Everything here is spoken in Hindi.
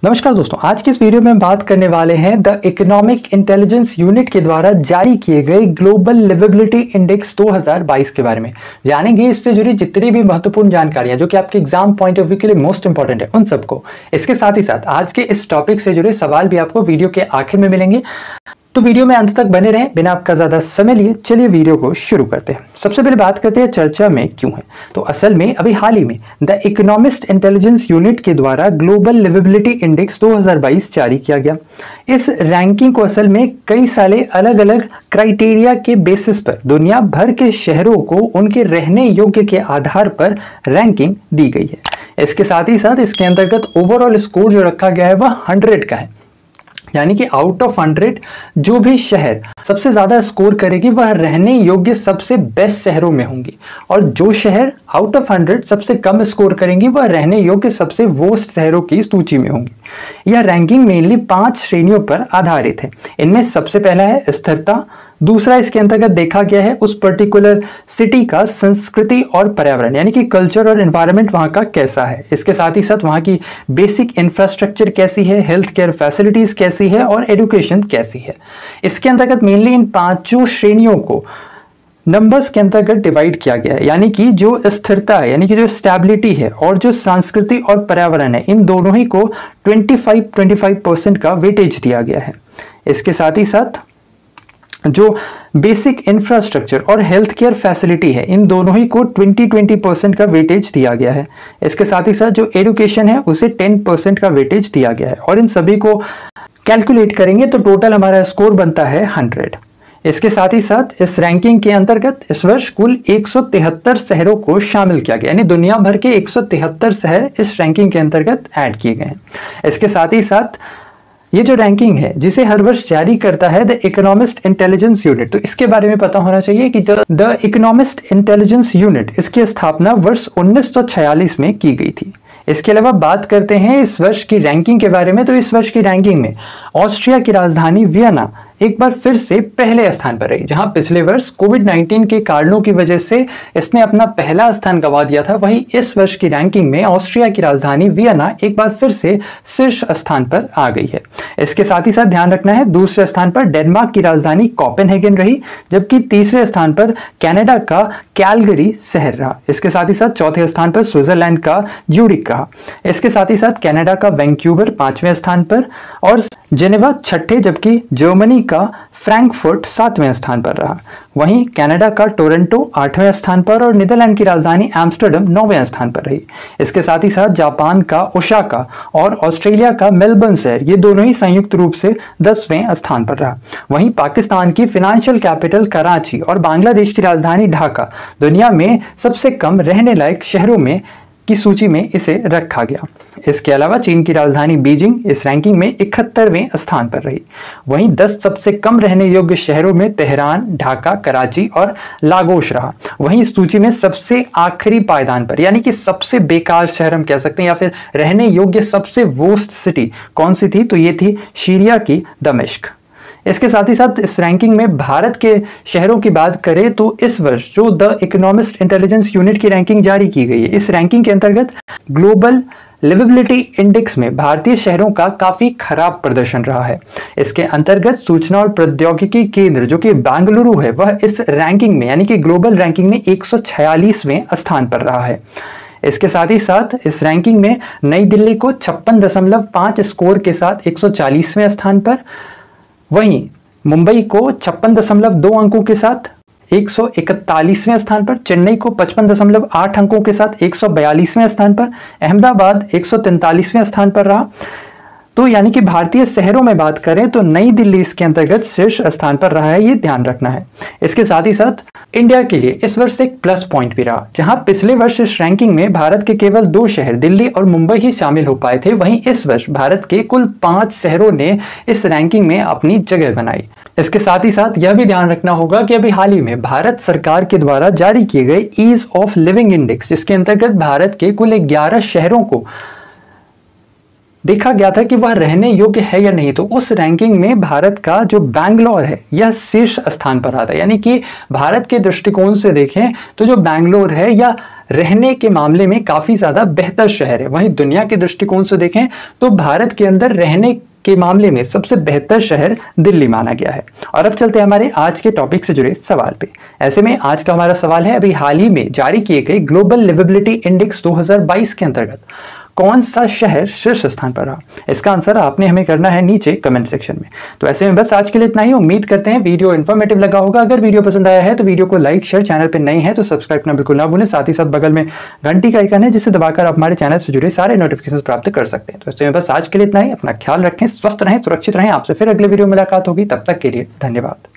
नमस्कार दोस्तों, आज के इस वीडियो में हम बात करने वाले हैं द इकोनॉमिक इंटेलिजेंस यूनिट के द्वारा जारी किए गए ग्लोबल लिवेबिलिटी इंडेक्स 2022 के बारे में। जानेंगे इससे जुड़ी जितनी भी महत्वपूर्ण जानकारियां जो कि आपके एग्जाम पॉइंट ऑफ व्यू के लिए मोस्ट इंपॉर्टेंट है उन सबको। इसके साथ ही साथ आज के इस टॉपिक से जुड़े सवाल भी आपको वीडियो के आखिर में मिलेंगे, तो वीडियो में अंत तक बने रहें। बिना आपका ज्यादा समय लिए चलिए वीडियो को शुरू करते हैं। सबसे पहले बात करते हैं चर्चा में क्यों है। तो असल में अभी हाल ही में द इकोनॉमिस्ट इंटेलिजेंस यूनिट के द्वारा ग्लोबल लिवेबिलिटी इंडेक्स 2022 जारी किया गया। इस रैंकिंग को असल में कई सारे अलग अलग क्राइटेरिया के बेसिस पर दुनिया भर के शहरों को उनके रहने योग्य के आधार पर रैंकिंग दी गई है। इसके साथ ही साथ इसके अंतर्गत ओवरऑल स्कोर जो रखा गया है वह 100 का है, यानी कि आउट ऑफ 100 जो भी शहर सबसे ज्यादा स्कोर करेगी वह रहने योग्य सबसे बेस्ट शहरों में होंगी, और जो शहर आउट ऑफ 100 सबसे कम स्कोर करेंगी वह रहने योग्य सबसे वर्स्ट शहरों की सूची में होंगी। यह रैंकिंग मेनली 5 श्रेणियों पर आधारित है। इनमें सबसे पहला है स्थिरता, दूसरा इसके अंतर्गत देखा गया है उस पर्टिकुलर सिटी का संस्कृति और पर्यावरण, यानी कि कल्चर और एनवायरनमेंट वहां का कैसा है। इसके साथ ही साथ वहां की बेसिक इंफ्रास्ट्रक्चर कैसी है, हेल्थ केयर फैसिलिटीज कैसी है और एजुकेशन कैसी है। इसके अंतर्गत मेनली इन 5 श्रेणियों को नंबर्स के अंतर्गत डिवाइड किया गया है, यानी कि जो स्थिरता है यानी कि जो स्टेबिलिटी है और जो संस्कृति और पर्यावरण है, इन दोनों ही को 25% का वेटेज दिया गया है। इसके साथ ही साथ जो बेसिक इंफ्रास्ट्रक्चर और हेल्थ केयर फैसिलिटी है, इन दोनों ही को 20% का वेटेज दिया गया है। इसके साथ ही साथ जो एजुकेशन है उसे 10% का वेटेज दिया गया है, और इन सभी को कैलकुलेट करेंगे तो टोटल हमारा स्कोर बनता है 100। इसके साथ ही साथ इस रैंकिंग के अंतर्गत इस वर्ष कुल 173 शहरों को शामिल किया गया, यानी दुनिया भर के 173 शहर इस रैंकिंग के अंतर्गत ऐड किए गए हैं। इसके साथ ही साथ ये जो रैंकिंग है जिसे हर वर्ष जारी करता है द इकोनॉमिस्ट इंटेलिजेंस यूनिट, तो इसके बारे में पता होना चाहिए कि द इकोनॉमिस्ट इंटेलिजेंस यूनिट इसकी स्थापना वर्ष 1946 में की गई थी। इसके अलावा बात करते हैं इस वर्ष की रैंकिंग के बारे में, तो इस वर्ष की रैंकिंग में ऑस्ट्रिया की राजधानी वियना एक बार फिर से पहले स्थान पर रही। जहां पिछले वर्ष कोविड-19 के कारणों की वजह से इसने अपना पहला स्थान गंवा दिया था, वहीं इस वर्ष की रैंकिंग में ऑस्ट्रिया की राजधानी वियना एक बार फिर से शीर्ष स्थान पर आ गई है। इसके साथ ही साथ ध्यान रखना है दूसरे स्थान पर डेनमार्क की राजधानी कोपेनहेगन रही, जबकि तीसरे स्थान पर कनाडा का कैलगरी शहर रहा। इसके साथ ही साथ चौथे स्थान पर स्विट्जरलैंड का ज्यूरिख रहा। इसके साथ ही साथ कनाडा का वैंकूवर 5वें स्थान पर और जेनेवा 6ठे, जबकि जर्मनी का फ्रैंकफर्ट 7वें स्थान पर रहा। वहीं कनाडा का टोरंटो 8वें स्थान पर और नीदरलैंड की राजधानी एम्स्टर्डम 9वें स्थान पर रही। इसके साथ ही साथ जापान का ओसाका और ऑस्ट्रेलिया का मेलबर्न शहर ये दोनों ही संयुक्त रूप से 10वें स्थान पर रहा। वहीं पाकिस्तान की फाइनेंशियल कैपिटल कराची और बांग्लादेश की राजधानी ढाका दुनिया में सबसे कम रहने लायक शहरों में की सूची में इसे रखा गया। इसके अलावा चीन की राजधानी बीजिंग इस रैंकिंग में 71वें स्थान पर रही। वहीं 10 सबसे कम रहने योग्य शहरों में तेहरान, ढाका, कराची और लागोस रहा। वहीं इस सूची में सबसे आखिरी पायदान पर, यानी कि सबसे बेकार शहर हम कह सकते हैं या फिर रहने योग्य सबसे वर्स्ट सिटी कौन सी थी, तो ये थी सीरिया की दमिश्क। इसके साथ ही साथ इस रैंकिंग में भारत के शहरों की बात करें तो इस वर्ष जो द इकोनॉमिस्ट इंटेलिजेंस यूनिट की रैंकिंग जारी की गई है, इस रैंकिंग के अंतर्गत ग्लोबल लिवेबिलिटी इंडेक्स में भारतीय शहरों का काफी खराब प्रदर्शन रहा है। इसके अंतर्गत सूचना और प्रौद्योगिकी केंद्र जो कि बेंगलुरु है वह इस रैंकिंग में यानी कि ग्लोबल रैंकिंग में 146वें स्थान पर रहा है। इसके साथ ही साथ इस रैंकिंग में नई दिल्ली को 56.5 स्कोर के साथ 140वें स्थान पर, वहीं मुंबई को 56.2 अंकों के साथ 141वें स्थान पर, चेन्नई को 55.8 अंकों के साथ 142वें स्थान पर, अहमदाबाद 143वें स्थान पर रहा। तो यानी कि भारतीय शहरों में बात करें तो नई दिल्ली इसके अंतर्गत शीर्ष स्थान पर रहा है, ये ध्यान रखना है। इसके साथ ही साथ इंडिया के लिए इस वर्ष एक प्लस पॉइंट भी रहा। जहां पिछले वर्ष इस रैंकिंग में भारत के केवल 2 शहर दिल्ली और मुंबई ही शामिल हो पाए थे, वहीं इस वर्ष भारत के कुल 5 शहरों ने इस रैंकिंग में अपनी जगह बनाई। इसके साथ ही साथ यह भी ध्यान रखना होगा कि अभी हाल ही में भारत सरकार के द्वारा जारी किए गए ईज ऑफ लिविंग इंडेक्स, जिसके अंतर्गत भारत के कुल 11 शहरों को देखा गया था कि वह रहने योग्य है या नहीं, तो उस रैंकिंग में भारत का जो बैंगलोर है यह शीर्ष स्थान पर आता है। यानी कि भारत के दृष्टिकोण से देखें तो जो बैंगलोर है यह रहने के मामले में काफी ज्यादा बेहतर शहर है। वहीं दुनिया के दृष्टिकोण से देखें तो भारत के अंदर रहने के मामले में सबसे बेहतर शहर दिल्ली माना गया है। और अब चलते हैं हमारे आज के टॉपिक से जुड़े सवाल पे। ऐसे में आज का हमारा सवाल है, अभी हाल ही में जारी किए गए ग्लोबल लिवेबिलिटी इंडेक्स 2022 के अंतर्गत कौन सा शहर शीर्ष स्थान पर रहा? इसका आंसर आपने हमें करना है नीचे कमेंट सेक्शन में। तो ऐसे में बस आज के लिए इतना ही। उम्मीद करते हैं वीडियो इन्फॉर्मेटिव लगा होगा। अगर वीडियो पसंद आया है तो वीडियो को लाइक शेयर, चैनल पर नए हैं तो सब्सक्राइब करना बिल्कुल ना भूलें। साथ ही साथ बगल में घंटी का आइकन है जिसे दबाकर आप हमारे चैनल से जुड़े सारे नोटिफिकेशन प्राप्त कर सकते हैं। तो ऐसे में बस आज के लिए इतना ही। अपना ख्याल रखें, स्वस्थ रहें, सुरक्षित रहें। आपसे फिर अगले वीडियो में मुलाकात होगी। तब तक के लिए धन्यवाद।